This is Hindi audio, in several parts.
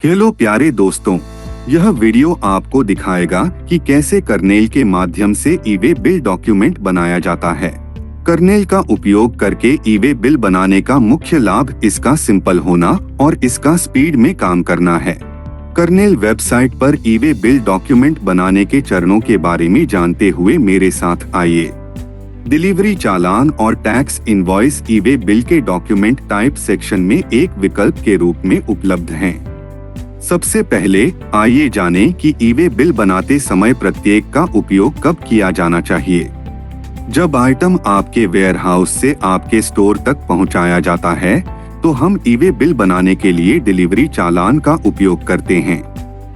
हेलो प्यारे दोस्तों, यह वीडियो आपको दिखाएगा कि कैसे कर्नेल के माध्यम से ई-वे बिल डॉक्यूमेंट बनाया जाता है। कर्नेल का उपयोग करके ई-वे बिल बनाने का मुख्य लाभ इसका सिंपल होना और इसका स्पीड में काम करना है। कर्नेल वेबसाइट पर ई-वे बिल डॉक्यूमेंट बनाने के चरणों के बारे में जानते हुए मेरे साथ आइए। डिलीवरी चालान और टैक्स इनवॉइस ई-वे बिल के डॉक्यूमेंट टाइप सेक्शन में एक विकल्प के रूप में उपलब्ध हैं। सबसे पहले आइए जानें कि ई-वे बिल बनाते समय प्रत्येक का उपयोग कब किया जाना चाहिए। जब आइटम आपके वेयरहाउस से आपके स्टोर तक पहुंचाया जाता है, तो हम ई-वे बिल बनाने के लिए डिलीवरी चालान का उपयोग करते हैं।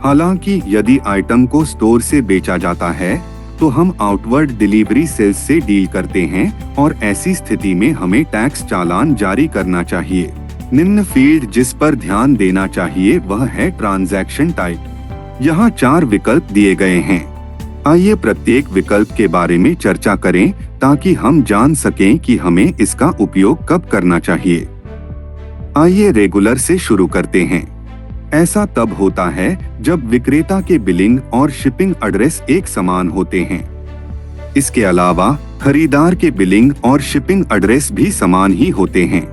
हालांकि यदि आइटम को स्टोर से बेचा जाता है, तो हम आउटवर्ड डिलीवरी सेल्स से डील करते हैं और ऐसी स्थिति में हमें टैक्स चालान जारी करना चाहिए। निम्न फील्ड जिस पर ध्यान देना चाहिए वह है ट्रांजैक्शन टाइप। यहाँ 4 विकल्प दिए गए हैं। आइए प्रत्येक विकल्प के बारे में चर्चा करें ताकि हम जान सकें कि हमें इसका उपयोग कब करना चाहिए। आइए रेगुलर से शुरू करते हैं। ऐसा तब होता है जब विक्रेता के बिलिंग और शिपिंग एड्रेस एक समान होते हैं। इसके अलावा खरीदार के बिलिंग और शिपिंग एड्रेस भी समान ही होते हैं।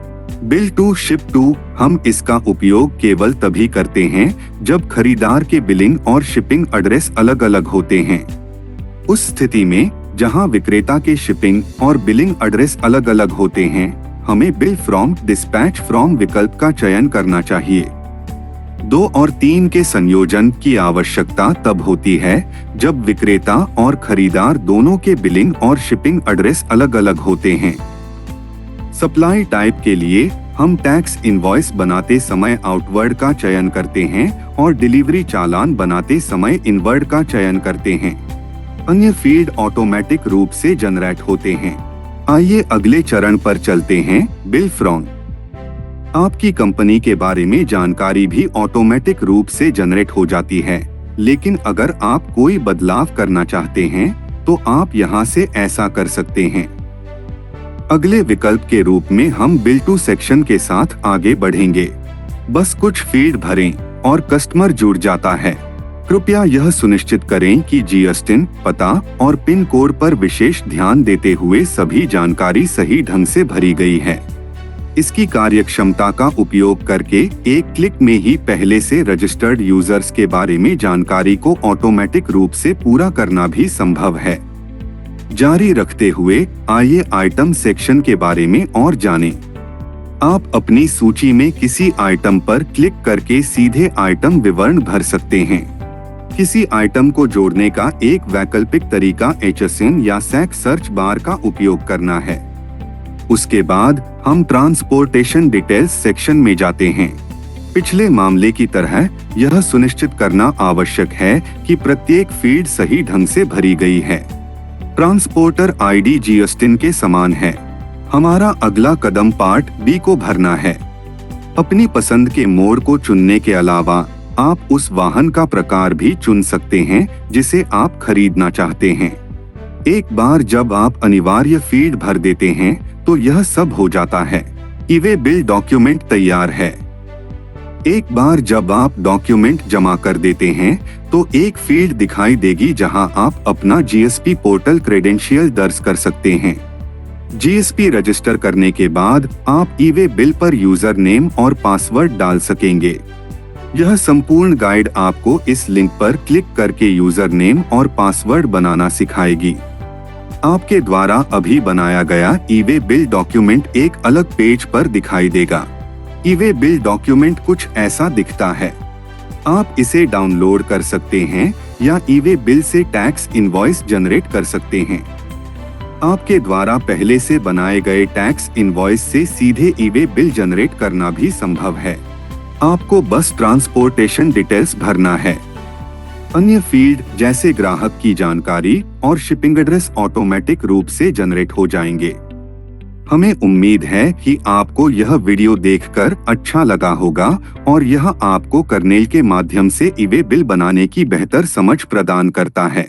बिल टू शिप टू हम इसका उपयोग केवल तभी करते हैं जब खरीदार के बिलिंग और शिपिंग एड्रेस अलग अलग होते हैं। उस स्थिति में जहां विक्रेता के शिपिंग और बिलिंग एड्रेस अलग अलग होते हैं, हमें बिल फ्रॉम डिस्पैच फ्रॉम विकल्प का चयन करना चाहिए। 2 और 3 के संयोजन की आवश्यकता तब होती है जब विक्रेता और खरीदार दोनों के बिलिंग और शिपिंग एड्रेस अलग अलग होते हैं। सप्लाई टाइप के लिए हम टैक्स इनवॉइस बनाते समय आउटवर्ड का चयन करते हैं और डिलीवरी चालान बनाते समय इनवर्ड का चयन करते हैं। अन्य फील्ड ऑटोमेटिक रूप से जनरेट होते हैं। आइए अगले चरण पर चलते हैं, बिल फ्रॉम। आपकी कंपनी के बारे में जानकारी भी ऑटोमेटिक रूप से जनरेट हो जाती है, लेकिन अगर आप कोई बदलाव करना चाहते हैं तो आप यहां से ऐसा कर सकते हैं। अगले विकल्प के रूप में हम बिल टू सेक्शन के साथ आगे बढ़ेंगे। बस कुछ फील्ड भरें और कस्टमर जुड़ जाता है। कृपया यह सुनिश्चित करें कि जीएसटिन, पता और पिन कोड पर विशेष ध्यान देते हुए सभी जानकारी सही ढंग से भरी गई है। इसकी कार्यक्षमता का उपयोग करके एक क्लिक में ही पहले से रजिस्टर्ड यूजर्स के बारे में जानकारी को ऑटोमेटिक रूप से पूरा करना भी संभव है। जारी रखते हुए आइए आइटम सेक्शन के बारे में और जानें। आप अपनी सूची में किसी आइटम पर क्लिक करके सीधे आइटम विवरण भर सकते हैं। किसी आइटम को जोड़ने का एक वैकल्पिक तरीका HSN या SAC सर्च बार का उपयोग करना है। उसके बाद हम ट्रांसपोर्टेशन डिटेल्स सेक्शन में जाते हैं। पिछले मामले की तरह यह सुनिश्चित करना आवश्यक है कि प्रत्येक फील्ड सही ढंग से भरी गई है। ट्रांसपोर्टर आईडी जीएसटिन के समान है। हमारा अगला कदम पार्ट बी को भरना है। अपनी पसंद के मोड को चुनने के अलावा आप उस वाहन का प्रकार भी चुन सकते हैं जिसे आप खरीदना चाहते हैं। एक बार जब आप अनिवार्य फील्ड भर देते हैं तो यह सब हो जाता है। ई-वे बिल डॉक्यूमेंट तैयार है। एक बार जब आप डॉक्यूमेंट जमा कर देते हैं तो एक फील्ड दिखाई देगी जहां आप अपना जीएसपी पोर्टल क्रेडेंशियल दर्ज कर सकते हैं। जीएसपी रजिस्टर करने के बाद आप ई-वे बिल पर यूजर नेम और पासवर्ड डाल सकेंगे। यह संपूर्ण गाइड आपको इस लिंक पर क्लिक करके यूजर नेम और पासवर्ड बनाना सिखाएगी। आपके द्वारा अभी बनाया गया ई-वे बिल डॉक्यूमेंट एक अलग पेज पर दिखाई देगा। ई-वे बिल डॉक्यूमेंट कुछ ऐसा दिखता है। आप इसे डाउनलोड कर सकते हैं या ई-वे बिल से टैक्स इनवॉइस जनरेट कर सकते हैं। आपके द्वारा पहले से बनाए गए टैक्स इनवॉइस से सीधे ई-वे बिल जनरेट करना भी संभव है। आपको बस ट्रांसपोर्टेशन डिटेल्स भरना है। अन्य फील्ड जैसे ग्राहक की जानकारी और शिपिंग एड्रेस ऑटोमेटिक रूप से जनरेट हो जाएंगे। हमें उम्मीद है कि आपको यह वीडियो देखकर अच्छा लगा होगा और यह आपको कर्नेल के माध्यम से ई-वे बिल बनाने की बेहतर समझ प्रदान करता है।